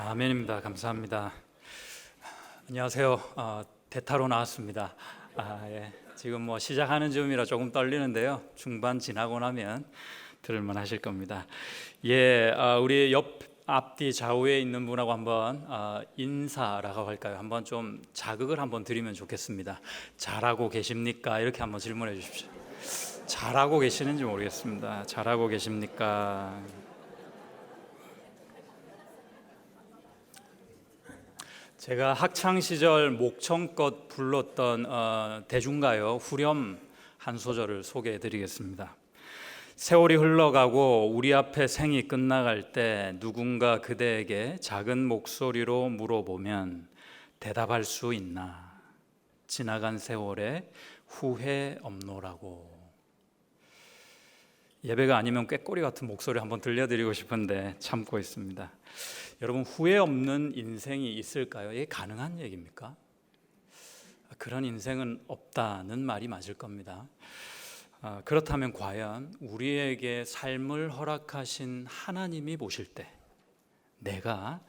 아멘입니다. 감사합니다. 안녕하세요. 대타로 나왔습니다. 예. 지금 시작하는 즈음이라 조금 떨리는데요. 중반 지나고 나면 들을만 하실 겁니다. 예, 우리 앞뒤 좌우에 있는 분하고 한번 인사라고 할까요? 한번 좀 자극을 한번 드리면 좋겠습니다. 잘하고 계십니까? 이렇게 한번 질문해 주십시오. 잘하고 계시는지 모르겠습니다. 잘하고 계십니까? 제가 학창 시절 목청껏 불렀던 대중가요 후렴 한 소절을 소개해 드리겠습니다. 세월이 흘러가고 우리 앞에 생이 끝나갈 때 누군가 그대에게 작은 목소리로 물어보면 대답할 수 있나? 지나간 세월에 후회 없노라고. 예배가 아니면 꾀꼬리 같은 목소리 한번 들려드리고 싶은데 참고 있습니다. 여러분, 후회 없는 인생이 있을까요? 이게 가능한 얘기입니까? 그런 인생은 없다는 말이 맞을 겁니다. 그렇다면 과연 우리에게 삶을 허락하신 하나님이 보실 때 내가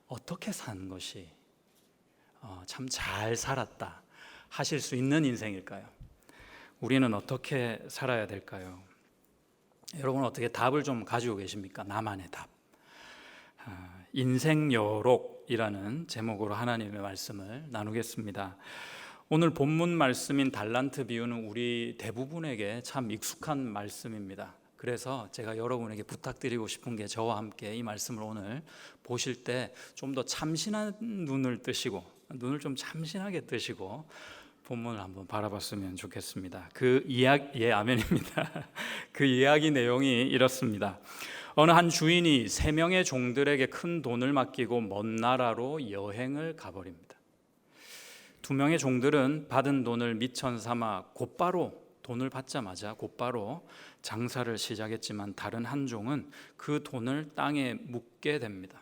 어떻게 산 것이 참 잘 살았다 하실 수 있는 인생일까요? 우리는 어떻게 살아야 될까요? 여러분, 어떻게 답을 좀 가지고 계십니까? 나만의 답. 인생여록이라는 제목으로 하나님의 말씀을 나누겠습니다. 오늘 본문 말씀인 달란트 비유는 우리 대부분에게 참 익숙한 말씀입니다. 그래서 제가 여러분에게 부탁드리고 싶은 게 저와 함께 이 말씀을 오늘 보실 때 좀 더 참신한 눈을 뜨시고, 눈을 좀 참신하게 뜨시고 본문을 한번 바라봤으면 좋겠습니다. 그 이야기, 아멘입니다. 그 이야기 내용이 이렇습니다. 어느 한 주인이 3명의 종들에게 큰 돈을 맡기고 먼 나라로 여행을 가버립니다. 2명의 종들은 받은 돈을 미천 삼아 돈을 받자마자 곧바로 장사를 시작했지만 다른 한 종은 그 돈을 땅에 묻게 됩니다.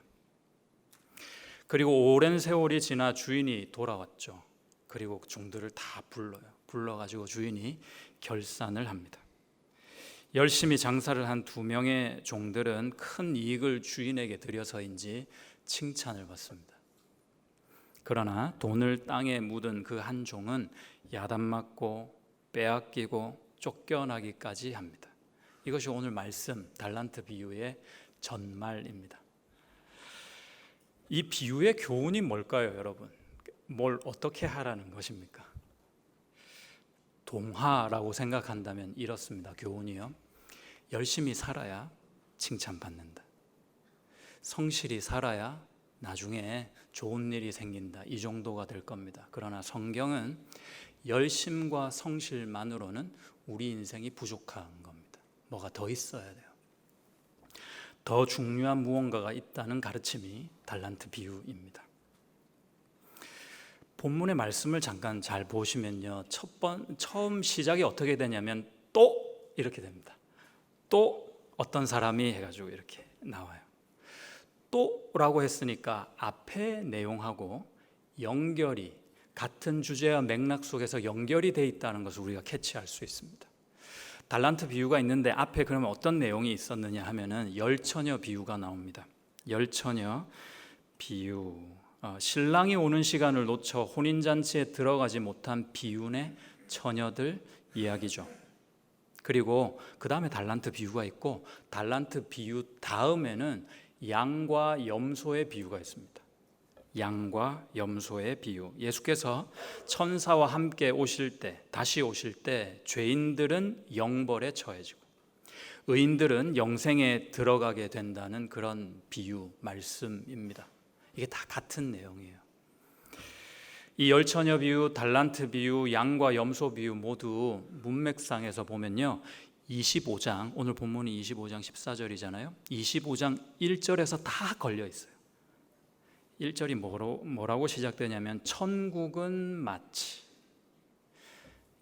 그리고 오랜 세월이 지나 주인이 돌아왔죠. 그리고 종들을 다 불러가지고 주인이 결산을 합니다. 열심히 장사를 한 2명의 종들은 큰 이익을 주인에게 드려서인지 칭찬을 받습니다. 그러나 돈을 땅에 묻은 그 한 종은 야단맞고 빼앗기고 쫓겨나기까지 합니다. 이것이 오늘 말씀 달란트 비유의 전말입니다. 이 비유의 교훈이 뭘까요, 여러분? 뭘 어떻게 하라는 것입니까? 동화라고 생각한다면 이렇습니다. 교훈이요. 열심히 살아야 칭찬받는다. 성실히 살아야 나중에 좋은 일이 생긴다. 이 정도가 될 겁니다. 그러나 성경은 열심과 성실만으로는 우리 인생이 부족한 겁니다. 뭐가 더 있어야 돼요. 더 중요한 무언가가 있다는 가르침이 달란트 비유입니다. 본문의 말씀을 잠깐 잘 보시면요, 처음 시작이 어떻게 되냐면 또 이렇게 됩니다. 또 어떤 사람이 해가지고 이렇게 나와요. 또라고 했으니까 앞의 내용하고 연결이 같은 주제와 맥락 속에서 연결이 돼 있다는 것을 우리가 캐치할 수 있습니다. 달란트 비유가 있는데 앞에 그러면 어떤 내용이 있었느냐 하면은 열처녀 비유가 나옵니다. 열처녀 비유. 신랑이 오는 시간을 놓쳐 혼인잔치에 들어가지 못한 비운의 처녀들 이야기죠. 그리고 그 다음에 달란트 비유가 있고 달란트 비유 다음에는 양과 염소의 비유가 있습니다. 양과 염소의 비유. 예수께서 천사와 함께 다시 오실 때 죄인들은 영벌에 처해지고 의인들은 영생에 들어가게 된다는 그런 비유 말씀입니다. 이게 다 같은 내용이에요. 이 열처녀 비유, 달란트 비유, 양과 염소 비유 모두 문맥상에서 보면요, 25장, 오늘 본문이 25장 14절이잖아요. 25장 1절에서 다 걸려 있어요. 1절이 뭐라고 시작되냐면 천국은 마치,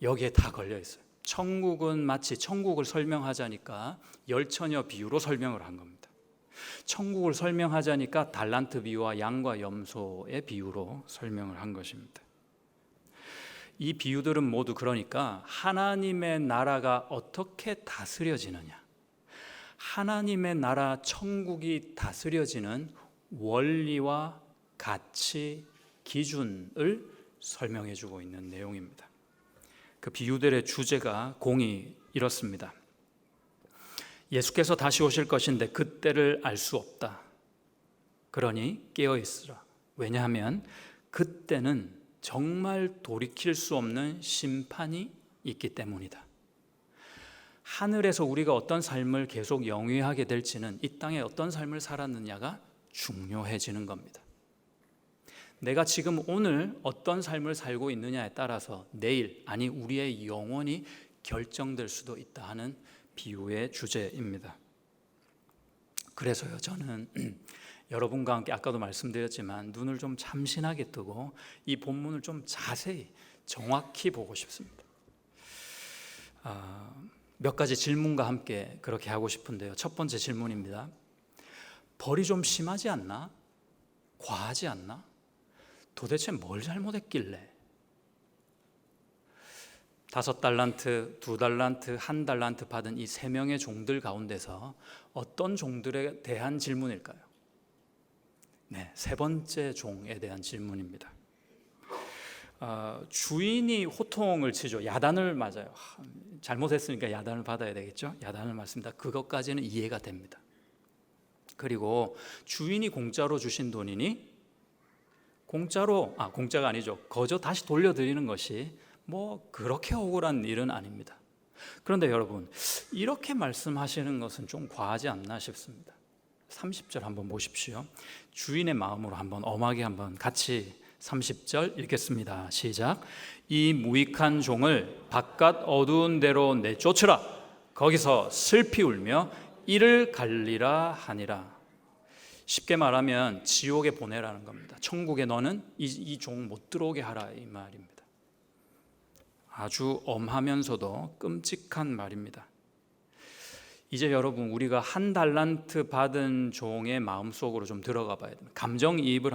여기에 다 걸려 있어요. 천국은 마치, 천국을 설명하자니까 열처녀 비유로 설명을 한 겁니다. 천국을 설명하자니까 달란트 비유와 양과 염소의 비유로 설명을 한 것입니다. 이 비유들은 모두 그러니까 하나님의 나라가 어떻게 다스려지느냐, 하나님의 나라 천국이 다스려지는 원리와 가치, 기준을 설명해 주고 있는 내용입니다. 그 비유들의 주제가 공이 이렇습니다. 예수께서 다시 오실 것인데 그때를 알 수 없다. 그러니 깨어 있으라. 왜냐하면 그때는 정말 돌이킬 수 없는 심판이 있기 때문이다. 하늘에서 우리가 어떤 삶을 계속 영위하게 될지는 이 땅에 어떤 삶을 살았느냐가 중요해지는 겁니다. 내가 지금 오늘 어떤 삶을 살고 있느냐에 따라서 내일, 아니 우리의 영혼이 결정될 수도 있다 하는 비유의 주제입니다. 그래서요, 저는 여러분과 함께 아까도 말씀드렸지만 눈을 좀 참신하게 뜨고 이 본문을 좀 자세히 정확히 보고 싶습니다. 몇 가지 질문과 함께 그렇게 하고 싶은데요. 첫 번째 질문입니다. 벌이 좀 심하지 않나? 과하지 않나? 도대체 뭘 잘못했길래? 5달란트, 2달란트, 1달란트 받은 이 3명의 종들 가운데서 어떤 종들에 대한 질문일까요? 네, 세 번째 종에 대한 질문입니다. 주인이 호통을 치죠. 야단을 맞아요. 잘못했으니까 야단을 받아야 되겠죠. 야단을 맞습니다. 그것까지는 이해가 됩니다. 그리고 주인이 공짜로 주신 돈이니 공짜가 아니죠. 거저 다시 돌려드리는 것이 뭐 그렇게 억울한 일은 아닙니다. 그런데 여러분, 이렇게 말씀하시는 것은 좀 과하지 않나 싶습니다. 30절 한번 보십시오. 주인의 마음으로 한번 엄하게 한번 같이 30절 읽겠습니다. 시작. 이 무익한 종을 바깥 어두운 데로 내쫓으라. 거기서 슬피 울며 이를 갈리라 하니라. 쉽게 말하면 지옥에 보내라는 겁니다. 천국에 너는 이 종 못 들어오게 하라, 이 말입니다. 아주 엄하면서도 끔찍한 말입니다. 이제 여러분, 우리가 1달란트 받은 종의 마음속으로 좀 들어가 봐야 됩니다. 감정이입을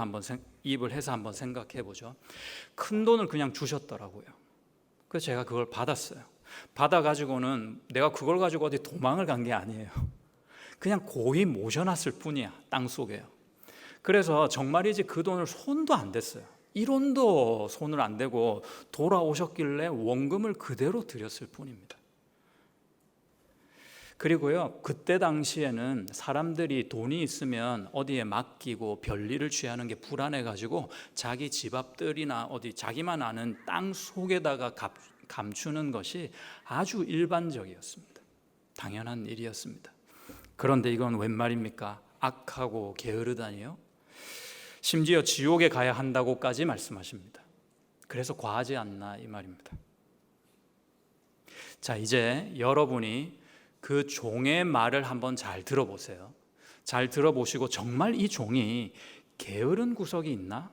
해서 한번 생각해 보죠. 큰 돈을 그냥 주셨더라고요. 그래서 제가 그걸 받았어요. 받아가지고는 내가 그걸 가지고 어디 도망을 간 게 아니에요. 그냥 고이 모셔놨을 뿐이야, 땅속에요. 그래서 정말이지 그 돈을 손도 안 댔어요. 1원도 손을 안 대고 돌아오셨길래 원금을 그대로 드렸을 뿐입니다. 그리고요, 그때 당시에는 사람들이 돈이 있으면 어디에 맡기고 별일을 취하는 게 불안해가지고 자기 집 앞들이나 어디 자기만 아는 땅 속에다가 감추는 것이 아주 일반적이었습니다. 당연한 일이었습니다. 그런데 이건 웬 말입니까? 악하고 게으르다니요? 심지어 지옥에 가야 한다고까지 말씀하십니다. 그래서 과하지 않나, 이 말입니다. 자, 이제 여러분이 그 종의 말을 한번 잘 들어보세요. 잘 들어보시고 정말 이 종이 게으른 구석이 있나?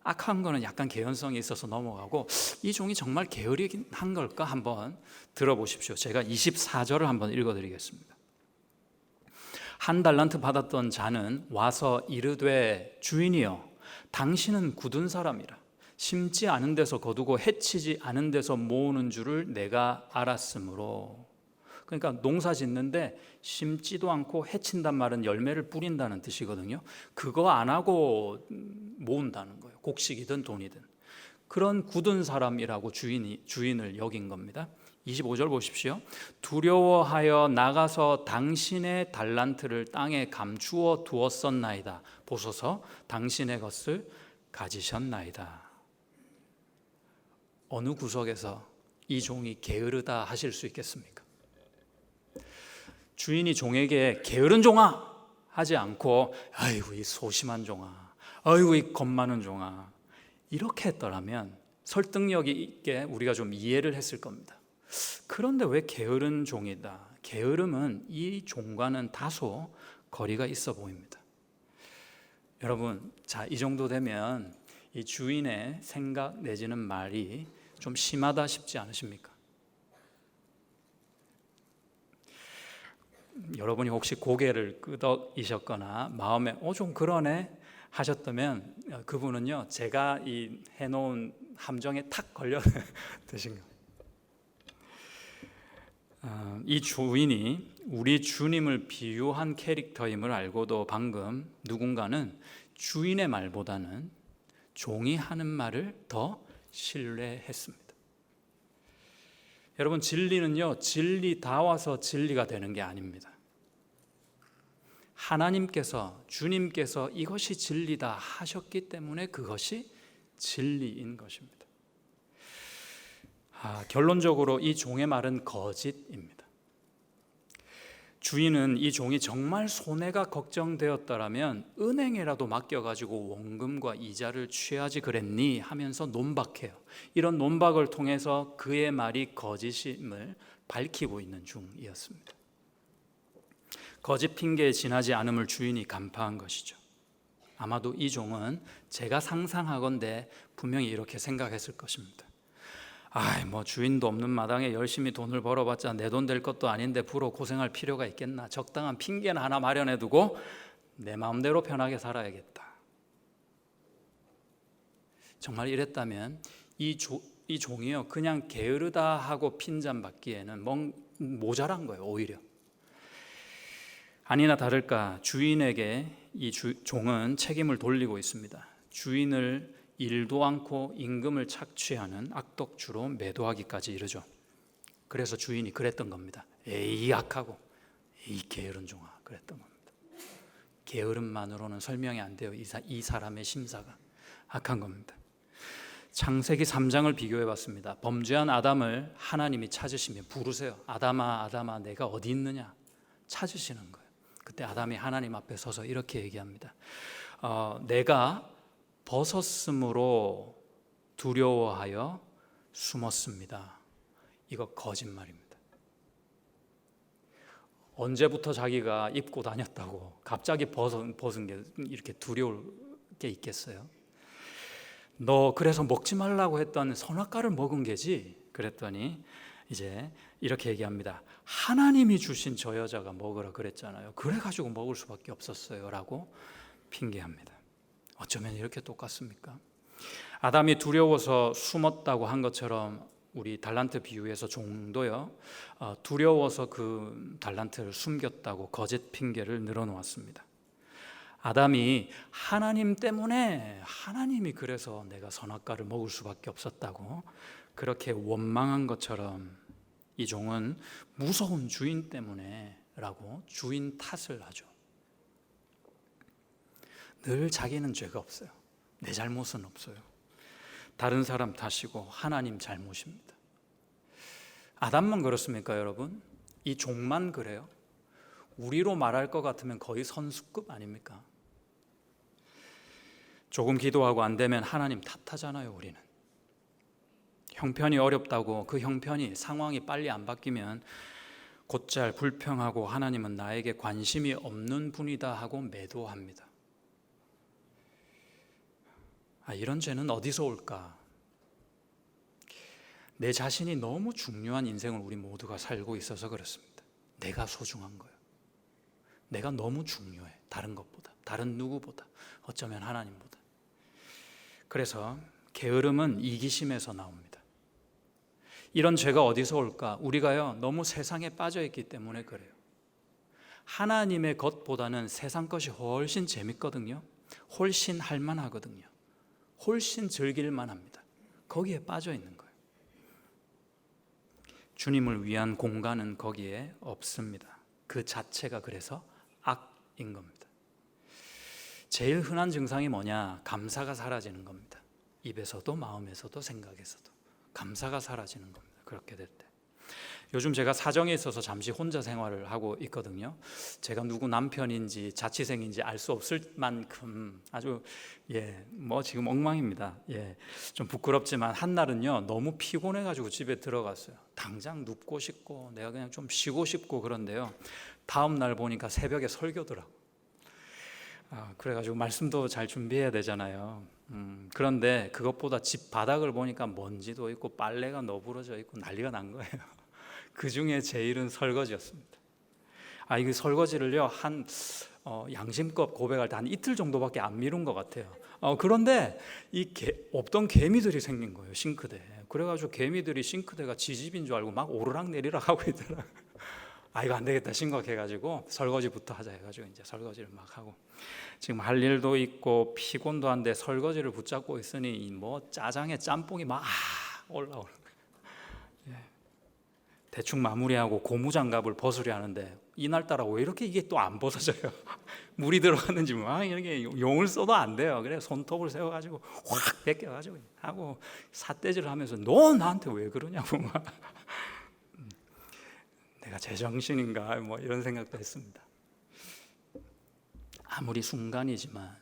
악한 거는 약간 개연성이 있어서 넘어가고 이 종이 정말 게으르한 걸까? 한번 들어보십시오. 제가 24절을 한번 읽어드리겠습니다. 1달란트 받았던 자는 와서 이르되 주인이여, 당신은 굳은 사람이라 심지 않은 데서 거두고 해치지 않은 데서 모으는 줄을 내가 알았으므로. 그러니까 농사 짓는데 심지도 않고 해친단 말은 열매를 뿌린다는 뜻이거든요. 그거 안 하고 모은다는 거예요. 곡식이든 돈이든. 그런 굳은 사람이라고 주인을 여긴 겁니다. 25절 보십시오. 두려워하여 나가서 당신의 달란트를 땅에 감추어 두었었나이다. 보소서, 당신의 것을 가지셨나이다. 어느 구석에서 이 종이 게으르다 하실 수 있겠습니까? 주인이 종에게 게으른 종아 하지 않고 아이고 이 소심한 종아, 아이고 이 겁 많은 종아, 이렇게 했더라면 설득력 있게 우리가 좀 이해를 했을 겁니다. 그런데 왜 게으른 종이다? 게으름은 이 종과는 다소 거리가 있어 보입니다. 여러분, 자, 이 정도 되면 이 주인의 생각 내지는 말이 좀 심하다 싶지 않으십니까? 여러분이 혹시 고개를 끄덕이셨거나 마음에 좀 그러네 하셨다면 그분은요, 제가 이 해놓은 함정에 탁 걸려 드신 겁니다. 이 주인이 우리 주님을 비유한 캐릭터임을 알고도 방금 누군가는 주인의 말보다는 종이 하는 말을 더 신뢰했습니다. 여러분, 진리는요, 진리다워서 진리가 되는 게 아닙니다. 하나님께서, 주님께서 이것이 진리다 하셨기 때문에 그것이 진리인 것입니다. 결론적으로 이 종의 말은 거짓입니다. 주인은 이 종이 정말 손해가 걱정되었더라면 은행에라도 맡겨가지고 원금과 이자를 취하지 그랬니 하면서 논박해요. 이런 논박을 통해서 그의 말이 거짓임을 밝히고 있는 중이었습니다. 거짓 핑계에 지나지 않음을 주인이 간파한 것이죠. 아마도 이 종은 제가 상상하건대 분명히 이렇게 생각했을 것입니다. 뭐 주인도 없는 마당에 열심히 돈을 벌어봤자 내 돈 될 것도 아닌데 부러 고생할 필요가 있겠나. 적당한 핑계는 하나 마련해두고 내 마음대로 편하게 살아야겠다. 정말 이랬다면 이 종이요, 그냥 게으르다 하고 핀잔받기에는 모자란 거예요. 오히려. 아니나 다를까 주인에게 이 종은 책임을 돌리고 있습니다. 주인을 일도 않고 임금을 착취하는 악독주로 매도하기까지 이르죠. 그래서 주인이 그랬던 겁니다. 에이 악하고, 에이 게으른 종아, 그랬던 겁니다. 게으름만으로는 설명이 안 돼요. 이 사람의 심사가 악한 겁니다. 창세기 3장을 비교해 봤습니다. 범죄한 아담을 하나님이 찾으시면 부르세요. 아담아, 아담아, 내가 어디 있느냐 찾으시는 거예요. 그때 아담이 하나님 앞에 서서 이렇게 얘기합니다. 내가 벗었으므로 두려워하여 숨었습니다. 이거 거짓말입니다. 언제부터 자기가 입고 다녔다고 갑자기 벗은 게 이렇게 두려울 게 있겠어요? 너 그래서 먹지 말라고 했던 선악과를 먹은 게지? 그랬더니 이제 이렇게 얘기합니다. 하나님이 주신 저 여자가 먹으라 그랬잖아요. 그래가지고 먹을 수밖에 없었어요 라고 핑계합니다. 어쩌면 이렇게 똑같습니까? 아담이 두려워서 숨었다고 한 것처럼 우리 달란트 비유에서 종도요, 두려워서 그 달란트를 숨겼다고 거짓 핑계를 늘어놓았습니다. 아담이 하나님 때문에, 하나님이 그래서 내가 선악과를 먹을 수밖에 없었다고 그렇게 원망한 것처럼 이 종은 무서운 주인 때문에 라고 주인 탓을 하죠. 늘 자기는 죄가 없어요. 내 잘못은 없어요. 다른 사람 탓이고 하나님 잘못입니다. 아담만 그렇습니까, 여러분? 이 종만 그래요? 우리로 말할 것 같으면 거의 선수급 아닙니까? 조금 기도하고 안 되면 하나님 탓하잖아요, 우리는. 형편이 어렵다고 그 형편이, 상황이 빨리 안 바뀌면 곧잘 불평하고 하나님은 나에게 관심이 없는 분이다 하고 매도합니다. 이런 죄는 어디서 올까? 내 자신이 너무 중요한 인생을 우리 모두가 살고 있어서 그렇습니다. 내가 소중한 거예요. 내가 너무 중요해. 다른 것보다, 다른 누구보다, 어쩌면 하나님보다. 그래서 게으름은 이기심에서 나옵니다. 이런 죄가 어디서 올까? 우리가요, 너무 세상에 빠져 있기 때문에 그래요. 하나님의 것보다는 세상 것이 훨씬 재밌거든요. 훨씬 할만하거든요. 훨씬 즐길만 합니다. 거기에 빠져 있는 거예요. 주님을 위한 공간은 거기에 없습니다. 그 자체가 그래서 악인 겁니다. 제일 흔한 증상이 뭐냐? 감사가 사라지는 겁니다. 입에서도 마음에서도 생각에서도 감사가 사라지는 겁니다. 그렇게 될 때. 요즘 제가 사정에 있어서 잠시 혼자 생활을 하고 있거든요. 제가 누구 남편인지 자취생인지 알 수 없을 만큼 아주 지금 엉망입니다. 좀 부끄럽지만 한날은요, 너무 피곤해가지고 집에 들어갔어요. 당장 눕고 싶고 내가 그냥 좀 쉬고 싶고 그런데요, 다음 날 보니까 새벽에 설교더라고. 그래가지고 말씀도 잘 준비해야 되잖아요. 그런데 그것보다 집 바닥을 보니까 먼지도 있고 빨래가 너부러져 있고 난리가 난 거예요. 그 중에 제일은 설거지였습니다. 이 설거지를요, 양심껏 고백할 때 한 이틀 정도밖에 안 미룬 것 같아요. 그런데 없던 개미들이 생긴 거예요, 싱크대에. 그래가지고 개미들이 싱크대가 지집인 줄 알고 막 오르락 내리락 하고 있더라고요. 이거 안 되겠다 심각해가지고 설거지부터 하자 해가지고 이제 설거지를 막 하고, 지금 할 일도 있고 피곤도 한데 설거지를 붙잡고 있으니 뭐 짜장에 짬뽕이 막 올라오는 거예요. 대충 마무리하고 고무장갑을 벗으려 하는데 이날따라 왜 이렇게 이게 또 안 벗어져요? 물이 들어갔는지 막 이렇게 용을 써도 안 돼요. 그래서 손톱을 세워가지고 확 벗겨가지고 하고 삿대질을 하면서 너 나한테 왜 그러냐고 막 내가 제정신인가 뭐 이런 생각도 했습니다. 아무리 순간이지만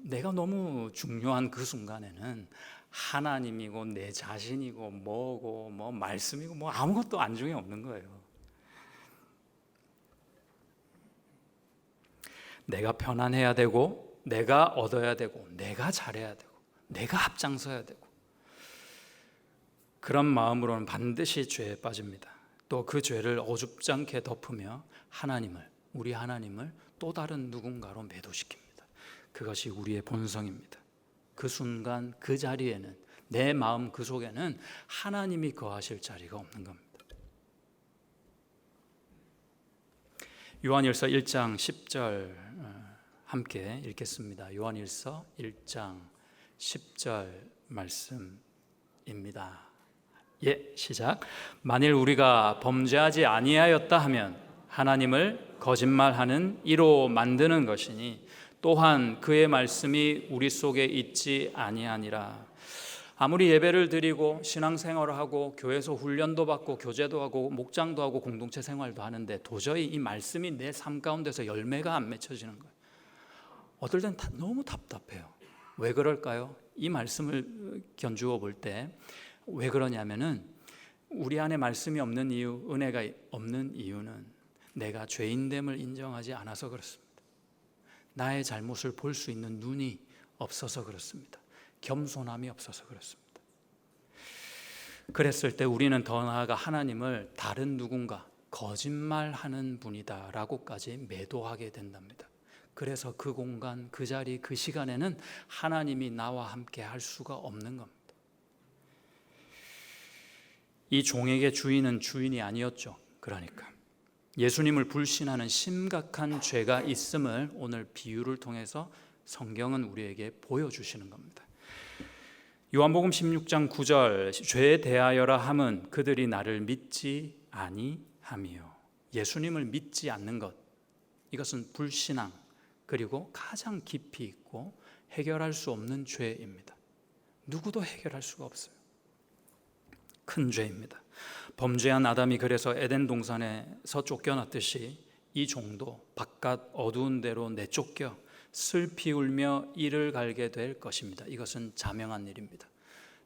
내가 너무 중요한 그 순간에는 하나님이고 내 자신이고 뭐고 뭐 말씀이고 뭐 아무것도 안중에 없는 거예요. 내가 편안해야 되고 내가 얻어야 되고 내가 잘해야 되고 내가 앞장서야 되고, 그런 마음으로는 반드시 죄에 빠집니다. 또 그 죄를 어줍잖게 덮으며 우리 하나님을 또 다른 누군가로 매도시킵니다. 그것이 우리의 본성입니다. 그 순간 그 자리에는, 내 마음 그 속에는 하나님이 거하실 자리가 없는 겁니다. 요한일서 1장 10절 함께 읽겠습니다. 요한일서 1장 10절 말씀입니다. 시작. 만일 우리가 범죄하지 아니하였다 하면 하나님을 거짓말하는 이로 만드는 것이니 또한 그의 말씀이 우리 속에 있지 아니하니라. 아무리 예배를 드리고 신앙생활을 하고 교회에서 훈련도 받고 교제도 하고 목장도 하고 공동체 생활도 하는데 도저히 이 말씀이 내 삶 가운데서 열매가 안 맺혀지는 거예요. 어떨 땐 너무 답답해요. 왜 그럴까요? 이 말씀을 견주어 볼 때 왜 그러냐면은 우리 안에 말씀이 없는 이유, 은혜가 없는 이유는 내가 죄인됨을 인정하지 않아서 그렇습니다. 나의 잘못을 볼 수 있는 눈이 없어서 그렇습니다. 겸손함이 없어서 그렇습니다. 그랬을 때 우리는 더 나아가 하나님을 다른 누군가, 거짓말하는 분이다 라고까지 매도하게 된답니다. 그래서 그 공간, 그 자리, 그 시간에는 하나님이 나와 함께 할 수가 없는 겁니다. 이 종에게 주인은 주인이 아니었죠. 그러니까 예수님을 불신하는 심각한 죄가 있음을 오늘 비유를 통해서 성경은 우리에게 보여주시는 겁니다. 요한복음 16장 9절, 죄에 대하여라 함은 그들이 나를 믿지 아니함이요. 예수님을 믿지 않는 것, 이것은 불신앙, 그리고 가장 깊이 있고 해결할 수 없는 죄입니다. 누구도 해결할 수가 없어요. 큰 죄입니다. 범죄한 아담이 그래서 에덴 동산에서 쫓겨났듯이 이 종도 바깥 어두운 데로 내쫓겨 슬피 울며 이를 갈게 될 것입니다. 이것은 자명한 일입니다.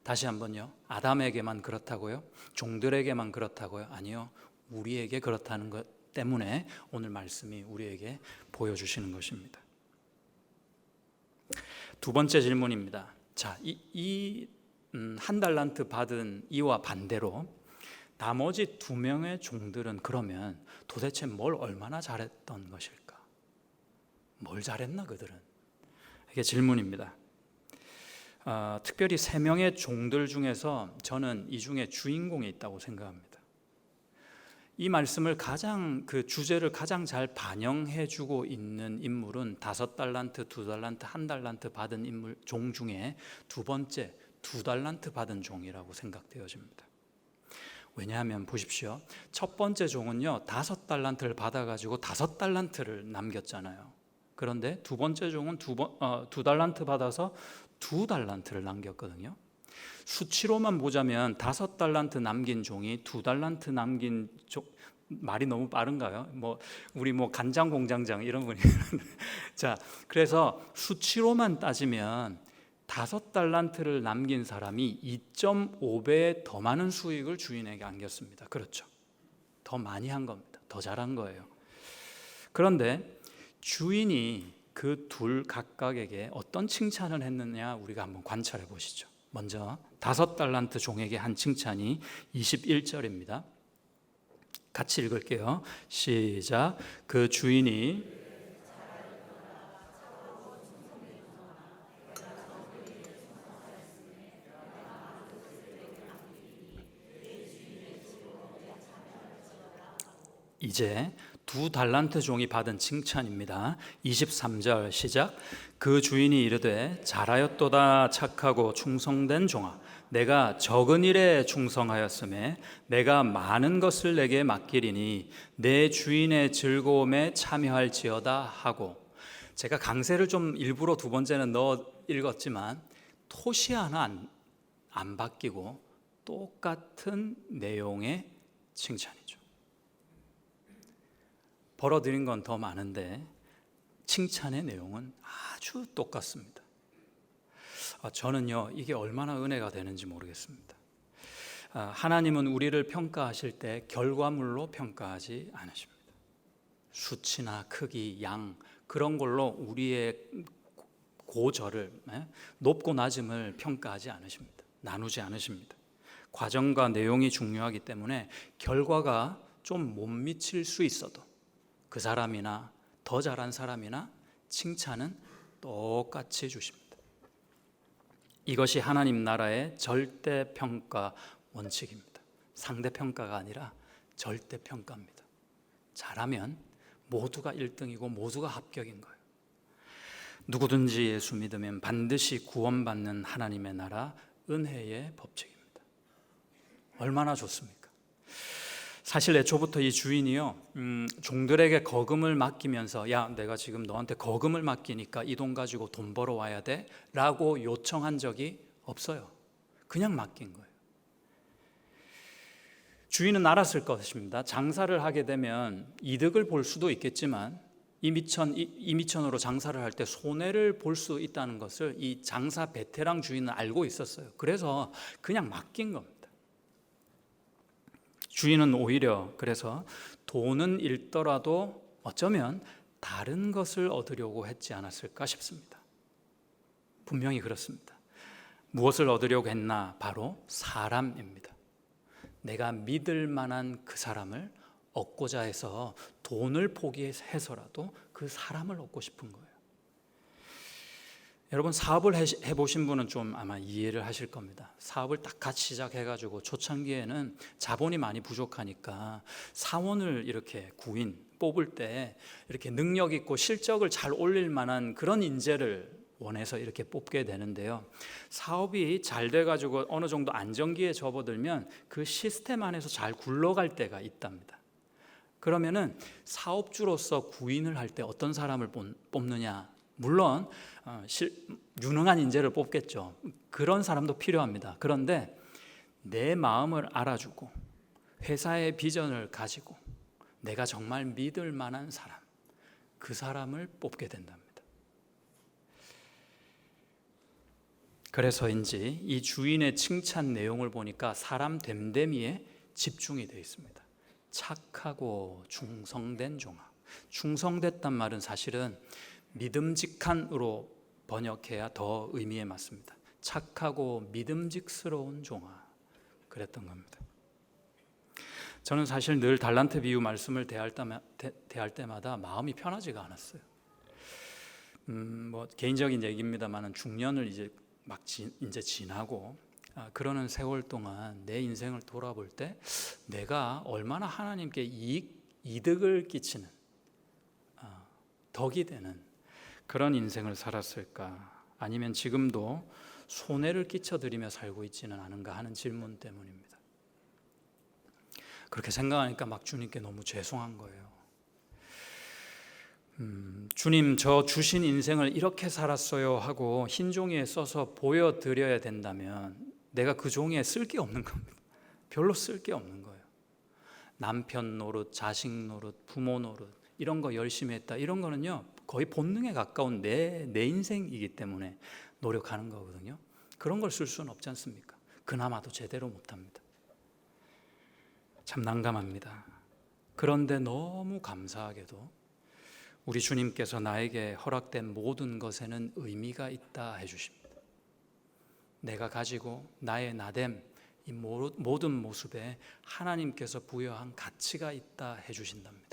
다시 한번요. 아담에게만 그렇다고요? 종들에게만 그렇다고요? 아니요. 우리에게 그렇다는 것 때문에 오늘 말씀이 우리에게 보여주시는 것입니다. 두 번째 질문입니다. 자, 한 달란트 받은 이와 반대로 나머지 2명의 종들은 그러면 도대체 뭘 얼마나 잘했던 것일까? 뭘 잘했나 그들은? 이게 질문입니다. 특별히 3명의 종들 중에서 저는 이 중에 주인공이 있다고 생각합니다. 이 말씀을 그 주제를 가장 잘 반영해주고 있는 인물은 5달란트, 2달란트, 1달란트 받은 종 중에 두 번째 2달란트 받은 종이라고 생각되어집니다. 왜냐하면 보십시오. 첫 번째 종은요 5달란트를 받아가지고 5달란트를 남겼잖아요. 그런데 두 번째 종은 2달란트 받아서 2달란트를 남겼거든요. 수치로만 보자면 5달란트 남긴 종이 2달란트 남긴 종, 말이 너무 빠른가요? 우리 간장 공장장 이런 분이 자, 그래서 수치로만 따지면 5달란트를 남긴 사람이 2.5배 더 많은 수익을 주인에게 안겼습니다. 그렇죠? 더 많이 한 겁니다. 더 잘한 거예요. 그런데 주인이 그 둘 각각에게 어떤 칭찬을 했느냐 우리가 한번 관찰해 보시죠. 먼저 5달란트 종에게 한 칭찬이 21절입니다. 같이 읽을게요. 시작. 그 주인이 이제 2달란트 종이 받은 칭찬입니다. 23절 시작. 그 주인이 이르되 잘하였도다 착하고 충성된 종아, 내가 적은 일에 충성하였음에 내가 많은 것을 내게 맡기리니 내 주인의 즐거움에 참여할지어다 하고, 제가 강세를 좀 일부러 두 번째는 넣어 읽었지만 토시 하나 안 바뀌고 똑같은 내용의 칭찬이죠. 벌어들인 건 더 많은데 칭찬의 내용은 아주 똑같습니다. 저는요, 이게 얼마나 은혜가 되는지 모르겠습니다. 하나님은 우리를 평가하실 때 결과물로 평가하지 않으십니다. 수치나 크기, 양 그런 걸로 우리의 고절을, 높고 낮음을 평가하지 않으십니다. 나누지 않으십니다. 과정과 내용이 중요하기 때문에 결과가 좀 못 미칠 수 있어도 그 사람이나 더 잘한 사람이나 칭찬은 똑같이 주십니다. 이것이 하나님 나라의 절대평가 원칙입니다. 상대평가가 아니라 절대평가입니다. 잘하면 모두가 1등이고 모두가 합격인 거예요. 누구든지 예수 믿으면 반드시 구원받는 하나님의 나라, 은혜의 법칙입니다. 얼마나 좋습니까? 사실 애초부터 이 주인이요, 종들에게 거금을 맡기면서 야, 내가 지금 너한테 거금을 맡기니까 이 돈 가지고 돈 벌어와야 돼 라고 요청한 적이 없어요. 그냥 맡긴 거예요. 주인은 알았을 것입니다. 장사를 하게 되면 이득을 볼 수도 있겠지만 이미천으로 장사를 할 때 손해를 볼 수 있다는 것을 이 장사 베테랑 주인은 알고 있었어요. 그래서 그냥 맡긴 겁니다. 주인은 오히려 그래서 돈은 잃더라도 어쩌면 다른 것을 얻으려고 했지 않았을까 싶습니다. 분명히 그렇습니다. 무엇을 얻으려고 했나? 바로 사람입니다. 내가 믿을 만한 그 사람을 얻고자 해서 돈을 포기해서라도 그 사람을 얻고 싶은 거예요. 여러분, 사업을 해보신 분은 좀 아마 이해를 하실 겁니다. 사업을 딱 같이 시작해가지고 초창기에는 자본이 많이 부족하니까 사원을 이렇게 구인 뽑을 때 이렇게 능력 있고 실적을 잘 올릴 만한 그런 인재를 원해서 이렇게 뽑게 되는데요. 사업이 잘 돼가지고 어느 정도 안정기에 접어들면 그 시스템 안에서 잘 굴러갈 때가 있답니다. 그러면은 사업주로서 구인을 할 때 어떤 사람을 뽑느냐? 물론 유능한 인재를 뽑겠죠. 그런 사람도 필요합니다. 그런데 내 마음을 알아주고 회사의 비전을 가지고 내가 정말 믿을 만한 사람, 그 사람을 뽑게 된답니다. 그래서인지 이 주인의 칭찬 내용을 보니까 사람 됨됨이에 집중이 되어 있습니다. 착하고 충성된 종아. 충성됐단 말은 사실은 믿음직한으로 번역해야 더 의미에 맞습니다. 착하고 믿음직스러운 종아, 그랬던 겁니다. 저는 사실 늘 달란트 비유 말씀을 대할 때마다 마음이 편하지가 않았어요. 뭐 개인적인 얘기입니다만은 중년을 이제 이제 지나고 그러는 세월 동안 내 인생을 돌아볼 때 내가 얼마나 하나님께 이득을 끼치는 덕이 되는 그런 인생을 살았을까? 아니면 지금도 손해를 끼쳐드리며 살고 있지는 않은가 하는 질문 때문입니다. 그렇게 생각하니까 막 주님께 너무 죄송한 거예요. 주님, 저 주신 인생을 이렇게 살았어요 하고 흰 종이에 써서 보여드려야 된다면 내가 그 종이에 쓸 게 없는 겁니다. 별로 쓸 게 없는 거예요. 남편 노릇, 자식 노릇, 부모 노릇 이런 거 열심히 했다. 이런 거는요 거의 본능에 가까운 내 인생이기 때문에 노력하는 거거든요. 그런 걸 쓸 수는 없지 않습니까? 그나마도 제대로 못합니다. 참 난감합니다. 그런데 너무 감사하게도 우리 주님께서 나에게 허락된 모든 것에는 의미가 있다 해주십니다. 내가 가지고 나의 나됨, 이 모든 모습에 하나님께서 부여한 가치가 있다 해주신답니다.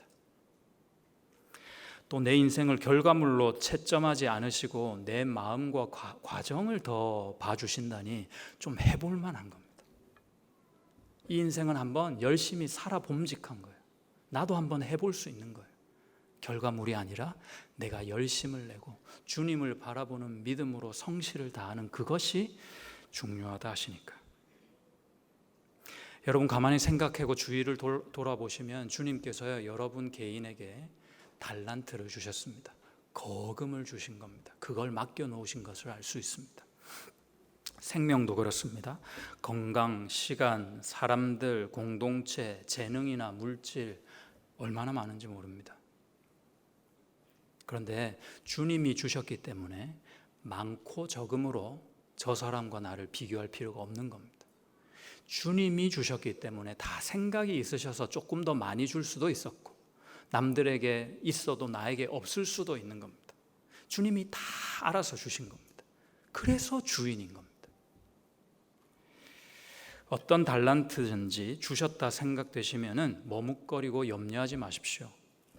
또 내 인생을 결과물로 채점하지 않으시고 내 마음과 과정을 더 봐주신다니 좀 해볼 만한 겁니다. 이 인생은 한번 열심히 살아봄직한 거예요. 나도 한번 해볼 수 있는 거예요. 결과물이 아니라 내가 열심을 내고 주님을 바라보는 믿음으로 성실을 다하는 그것이 중요하다 하시니까. 여러분 가만히 생각하고 주위를 돌아보시면 주님께서요 여러분 개인에게 달란트를 주셨습니다. 거금을 주신 겁니다. 그걸 맡겨놓으신 것을 알 수 있습니다. 생명도 그렇습니다. 건강, 시간, 사람들, 공동체, 재능이나 물질 얼마나 많은지 모릅니다. 그런데 주님이 주셨기 때문에 많고 적음으로 저 사람과 나를 비교할 필요가 없는 겁니다. 주님이 주셨기 때문에 다 생각이 있으셔서 조금 더 많이 줄 수도 있었고 남들에게 있어도 나에게 없을 수도 있는 겁니다. 주님이 다 알아서 주신 겁니다. 그래서 주인인 겁니다. 어떤 달란트든지 주셨다 생각되시면은 머뭇거리고 염려하지 마십시오.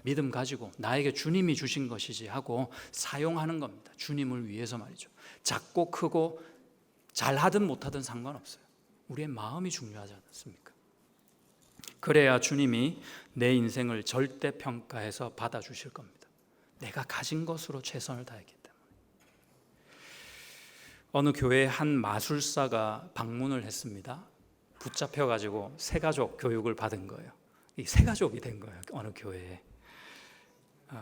믿음 가지고 나에게 주님이 주신 것이지 하고 사용하는 겁니다. 주님을 위해서 말이죠. 작고 크고 잘하든 못하든 상관없어요. 우리의 마음이 중요하지 않습니까? 그래야 주님이 내 인생을 절대평가해서 받아주실 겁니다. 내가 가진 것으로 최선을 다했기 때문에. 어느 교회에 한 마술사가 방문을 했습니다. 붙잡혀가지고 새가족 교육을 받은 거예요. 이 새가족이 된 거예요. 어느 교회에.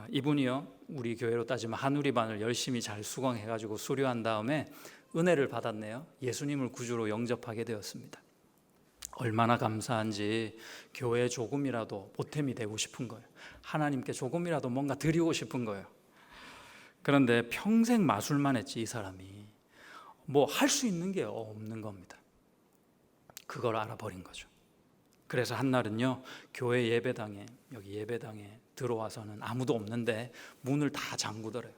이분이요 우리 교회로 따지면 한우리반을 열심히 잘 수강해가지고 수료한 다음에 은혜를 받았네요. 예수님을 구주로 영접하게 되었습니다. 얼마나 감사한지 교회에 조금이라도 보탬이 되고 싶은 거예요. 하나님께 조금이라도 뭔가 드리고 싶은 거예요. 그런데 평생 마술만 했지 이 사람이 뭐 할 수 있는 게 없는 겁니다. 그걸 알아버린 거죠. 그래서 한날은요 교회 예배당에 여기 예배당에 들어와서는 아무도 없는데 문을 다 잠그더래요.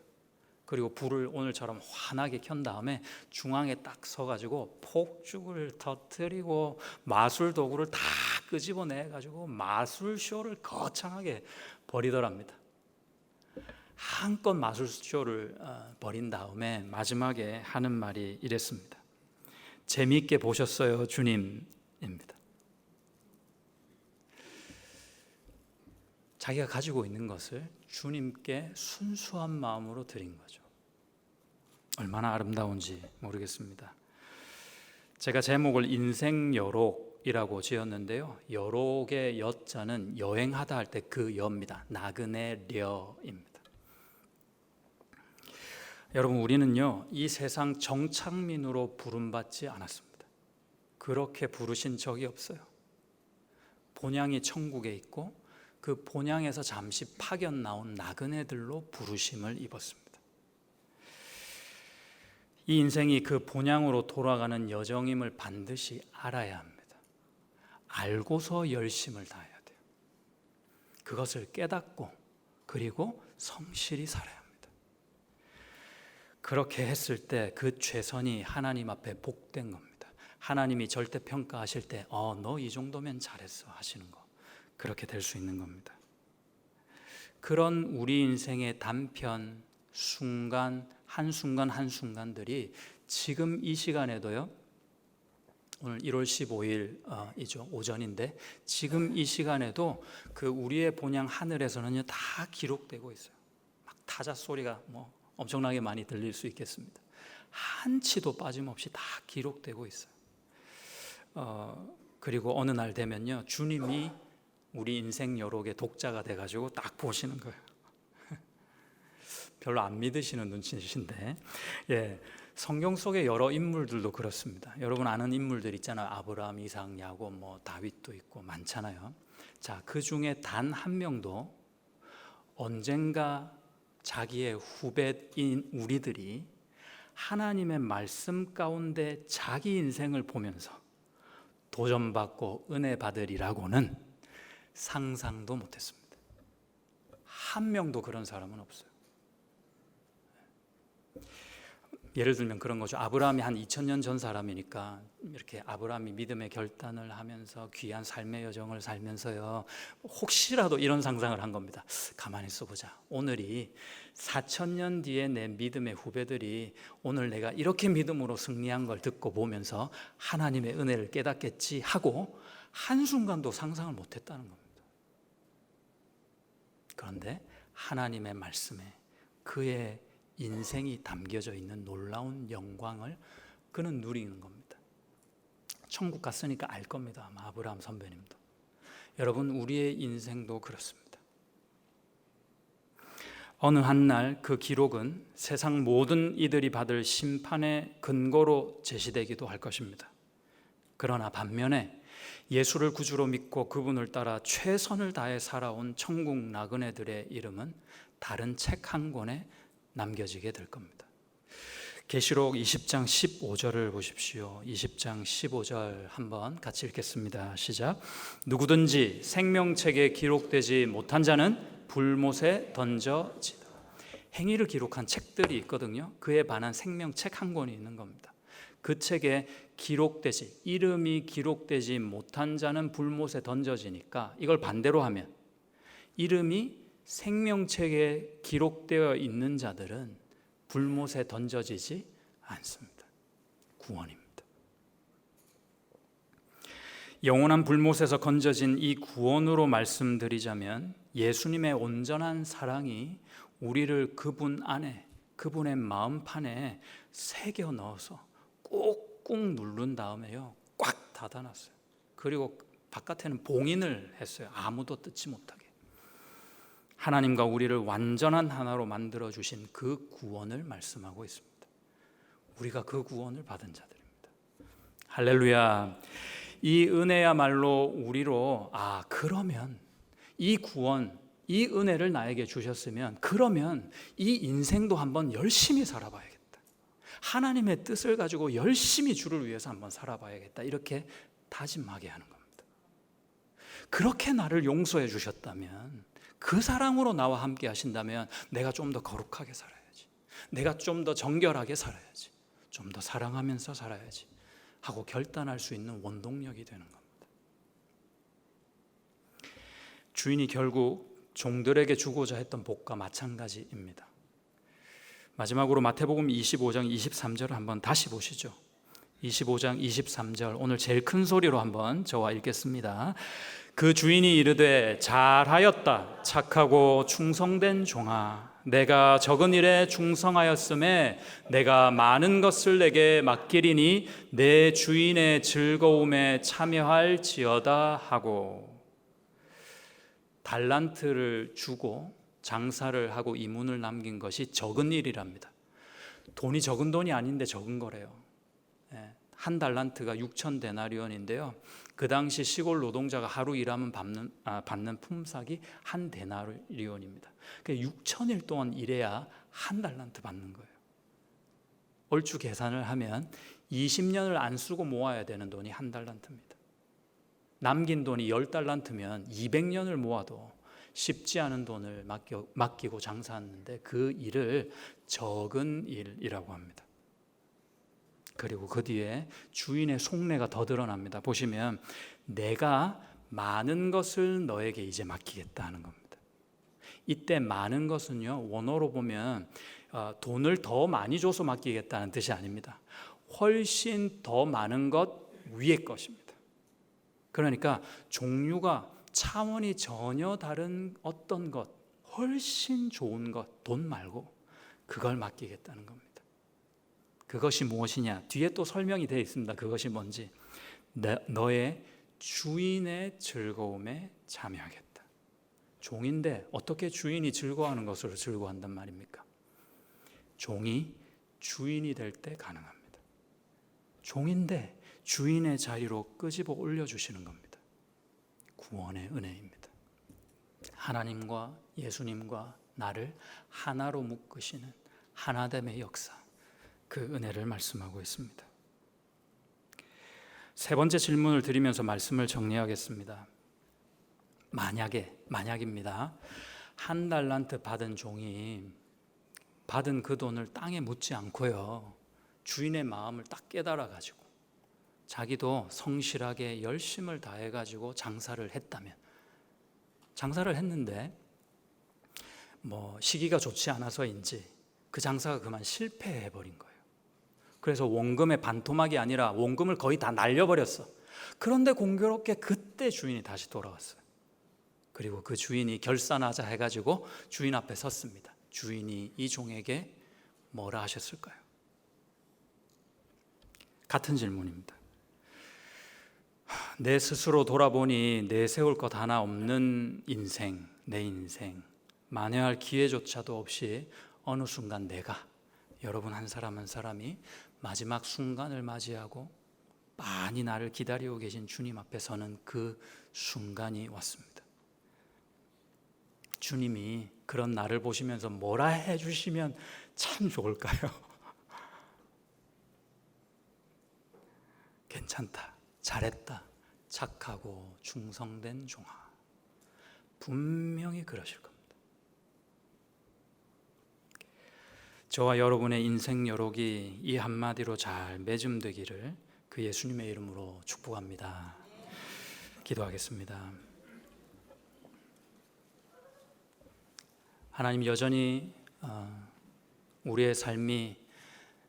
그리고 불을 오늘처럼 환하게 켠 다음에 중앙에 딱 서가지고 폭죽을 터뜨리고 마술 도구를 다 끄집어내가지고 마술쇼를 거창하게 벌이더랍니다. 한껏 마술쇼를 벌인 다음에 마지막에 하는 말이 이랬습니다. 재미있게 보셨어요 주님입니다. 자기가 가지고 있는 것을 주님께 순수한 마음으로 드린 거죠. 얼마나 아름다운지 모르겠습니다. 제가 제목을 인생여록이라고 지었는데요. 여록의 여자는 여행하다 할 때 그 여입니다. 나그네 려입니다. 여러분 우리는요 이 세상 정착민으로 부름받지 않았습니다. 그렇게 부르신 적이 없어요. 본향이 천국에 있고 그 본향에서 잠시 파견 나온 나그네들로 부르심을 입었습니다. 이 인생이 그 본향으로 돌아가는 여정임을 반드시 알아야 합니다. 알고서 열심을 다해야 돼요. 그것을 깨닫고 그리고 성실히 살아야 합니다. 그렇게 했을 때 그 최선이 하나님 앞에 복된 겁니다. 하나님이 절대평가하실 때 너 이 정도면 잘했어 하시는 거 그렇게 될 수 있는 겁니다. 그런 우리 인생의 단편 순간 한순간 한순간들이 지금 이 시간에도요 오늘 1월 15일이죠 오전인데 지금 이 시간에도 그 우리의 본향 하늘에서는요 다 기록되고 있어요. 막 타자 소리가 뭐 엄청나게 많이 들릴 수 있겠습니다. 한치도 빠짐없이 다 기록되고 있어요. 그리고 어느 날 되면요 주님이 우리 인생 여록의 독자가 돼가지고 딱 보시는 거예요. 별로 안 믿으시는 눈치이신데 성경 속의 여러 인물들도 그렇습니다. 여러분 아는 인물들 있잖아요. 아브라함, 이삭, 야곱, 뭐 다윗도 있고 많잖아요. 자, 그 중에 단 한 명도 언젠가 자기의 후배인 우리들이 하나님의 말씀 가운데 자기 인생을 보면서 도전받고 은혜 받으리라고는 상상도 못했습니다. 한 명도 그런 사람은 없어요. 예를 들면 그런 거죠. 아브라함이 한 2000년 전 사람이니까 이렇게 아브라함이 믿음의 결단을 하면서 귀한 삶의 여정을 살면서요 혹시라도 이런 상상을 한 겁니다. 가만히 있어보자. 오늘이 4000년 뒤에 내 믿음의 후배들이 오늘 내가 이렇게 믿음으로 승리한 걸 듣고 보면서 하나님의 은혜를 깨닫겠지 하고 한순간도 상상을 못했다는 겁니다. 그런데 하나님의 말씀에 그의 인생이 담겨져 있는 놀라운 영광을 그는 누리는 겁니다. 천국 갔으니까 알 겁니다. 아마 아브라함 선배님도. 여러분, 우리의 인생도 그렇습니다. 어느 한 날 그 기록은 세상 모든 이들이 받을 심판의 근거로 제시되기도 할 것입니다. 그러나 반면에 예수를 구주로 믿고 그분을 따라 최선을 다해 살아온 천국 나그네들의 이름은 다른 책 한 권에 남겨지게 될 겁니다. 계시록 20장 15절을 보십시오. 20장 15절 한번 같이 읽겠습니다. 시작. 누구든지 생명책에 기록되지 못한 자는 불못에 던져지다. 행위를 기록한 책들이 있거든요. 그에 반한 생명책 한 권이 있는 겁니다. 그 책에 기록되지, 이름이 기록되지 못한 자는 불못에 던져지니까 이걸 반대로 하면 이름이 생명책에 기록되어 있는 자들은 불못에 던져지지 않습니다. 구원입니다. 영원한 불못에서 건져진 이 구원으로 말씀드리자면 예수님의 온전한 사랑이 우리를 그분 안에, 그분의 마음판에 새겨 넣어서 꾹꾹 누른 다음에요, 꽉 닫아놨어요. 그리고 바깥에는 봉인을 했어요. 아무도 뜯지 못하게. 하나님과 우리를 완전한 하나로 만들어 주신 그 구원을 말씀하고 있습니다. 우리가 그 구원을 받은 자들입니다. 할렐루야. 이 은혜야말로 우리로 그러면 이 구원, 이 은혜를 나에게 주셨으면 그러면 이 인생도 한번 열심히 살아봐야겠다. 하나님의 뜻을 가지고 열심히 주를 위해서 한번 살아봐야겠다. 이렇게 다짐하게 하는 겁니다. 그렇게 나를 용서해 주셨다면, 그 사랑으로 나와 함께 하신다면 내가 좀 더 거룩하게 살아야지, 내가 좀 더 정결하게 살아야지, 좀 더 사랑하면서 살아야지 하고 결단할 수 있는 원동력이 되는 겁니다. 주인이 결국 종들에게 주고자 했던 복과 마찬가지입니다. 마지막으로 마태복음 25장 23절을 한번 다시 보시죠. 25장 23절, 오늘 제일 큰 소리로 한번 저와 읽겠습니다. 그 주인이 이르되 잘하였다 착하고 충성된 종아, 내가 적은 일에 충성하였음에 내가 많은 것을 내게 맡기리니 내 주인의 즐거움에 참여할지어다 하고, 달란트를 주고 장사를 하고 이문을 남긴 것이 적은 일이랍니다. 돈이 적은 돈이 아닌데 적은 거래요. 한 달란트가 6천 데나리온인데요. 그 당시 시골 노동자가 하루 일하면 받는 품삯이 한 데나리온입니다. 6천일 동안 일해야 한 달란트 받는 거예요. 얼추 계산을 하면 20년을 안 쓰고 모아야 되는 돈이 한 달란트입니다. 남긴 돈이 10달란트면 200년을 모아도 쉽지 않은 돈을 맡기고 장사하는데 그 일을 적은 일이라고 합니다. 그리고 그 뒤에 주인의 속내가 더 드러납니다. 보시면 내가 많은 것을 너에게 이제 맡기겠다 하는 겁니다. 이때 많은 것은요, 원어로 보면 돈을 더 많이 줘서 맡기겠다는 뜻이 아닙니다. 훨씬 더 많은 것 위의 것입니다. 그러니까 종류가 차원이 전혀 다른 어떤 것, 훨씬 좋은 것, 돈 말고 그걸 맡기겠다는 겁니다. 그것이 무엇이냐? 뒤에 또 설명이 되어 있습니다. 그것이 뭔지. 너의 주인의 즐거움에 참여하겠다. 종인데 어떻게 주인이 즐거워하는 것으로 즐거워한단 말입니까? 종이 주인이 될 때 가능합니다. 종인데 주인의 자리로 끄집어 올려주시는 겁니다. 구원의 은혜입니다. 하나님과 예수님과 나를 하나로 묶으시는 하나됨의 역사, 그 은혜를 말씀하고 있습니다. 세 번째 질문을 드리면서 말씀을 정리하겠습니다. 만약입니다. 한 달란트 받은 종이 받은 그 돈을 땅에 묻지 않고요, 주인의 마음을 딱 깨달아가지고 자기도 성실하게 열심을 다해가지고 장사를 했다면, 장사를 했는데 시기가 좋지 않아서인지 그 장사가 그만 실패해버린 거예요. 그래서 원금의 반토막이 아니라 원금을 거의 다 날려버렸어. 그런데 공교롭게 그때 주인이 다시 돌아왔어요. 그리고 그 주인이 결산하자 해가지고 주인 앞에 섰습니다. 주인이 이 종에게 뭐라 하셨을까요? 같은 질문입니다. 내 스스로 돌아보니 내세울 것 하나 없는 인생, 내 인생, 만회할 기회조차도 없이 어느 순간 내가, 여러분 한 사람 한 사람이 마지막 순간을 맞이하고 많이 나를 기다리고 계신 주님 앞에 서는 그 순간이 왔습니다. 주님이 그런 나를 보시면서 뭐라 해주시면 참 좋을까요? 괜찮다, 잘했다, 착하고 충성된 종아. 분명히 그러실 겁니다. 저와 여러분의 인생 여록이 이 한마디로 잘 맺음되기를 그 예수님의 이름으로 축복합니다. 기도하겠습니다. 하나님, 여전히 우리의 삶이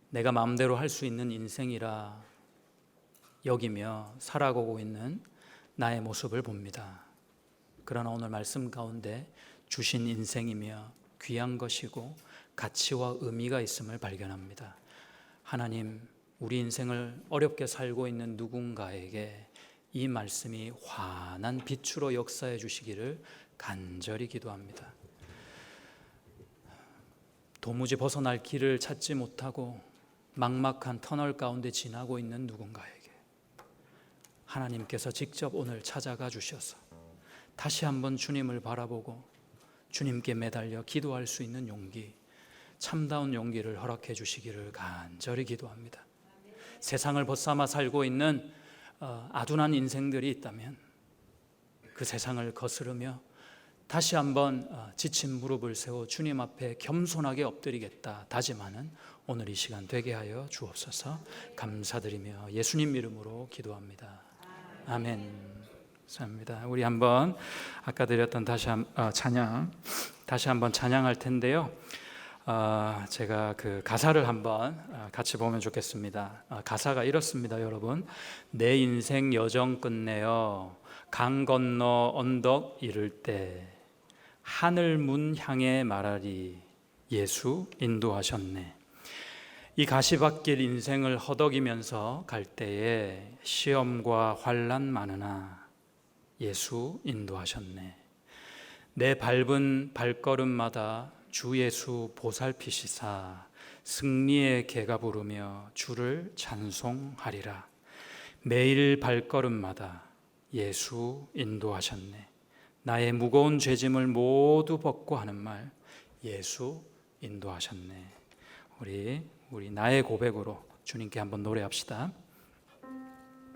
내가 마음대로 할 수 있는 인생이라 여기며 살아가고 있는 나의 모습을 봅니다. 그러나 오늘 말씀 가운데 주신 인생이며 귀한 것이고 가치와 의미가 있음을 발견합니다. 하나님, 우리 인생을 어렵게 살고 있는 누군가에게 이 말씀이 환한 빛으로 역사해 주시기를 간절히 기도합니다. 도무지 벗어날 길을 찾지 못하고 막막한 터널 가운데 지나고 있는 누군가에게 하나님께서 직접 오늘 찾아가 주셔서 다시 한번 주님을 바라보고 주님께 매달려 기도할 수 있는 용기, 참다운 용기를 허락해 주시기를 간절히 기도합니다. 세상을 벗삼아 살고 있는 아둔한 인생들이 있다면 그 세상을 거스르며 다시 한번 지친 무릎을 세워 주님 앞에 겸손하게 엎드리겠다 다짐하는 오늘 이 시간 되게 하여 주옵소서. 감사드리며 예수님 이름으로 기도합니다. 아멘. 감사합니다. 우리 한번 아까 드렸던 찬양 다시 한번 찬양할 텐데요. 제가 그 가사를 한번 같이 보면 좋겠습니다. 가사가 이렇습니다, 여러분. 내 인생 여정 끝내어 강 건너 언덕 이를 때 하늘 문 향해 말하리 예수 인도하셨네. 이 가시밭길 인생을 허덕이면서 갈 때에 시험과 환난 많으나 예수 인도하셨네. 내 밟은 발걸음마다 주 예수 보살피시사 승리의 개가 부르며 주를 찬송하리라. 매일 발걸음마다 예수 인도하셨네. 나의 무거운 죄짐을 모두 벗고 하는 말 예수 인도하셨네. 우리 나의 고백으로 주님께 한번 노래합시다.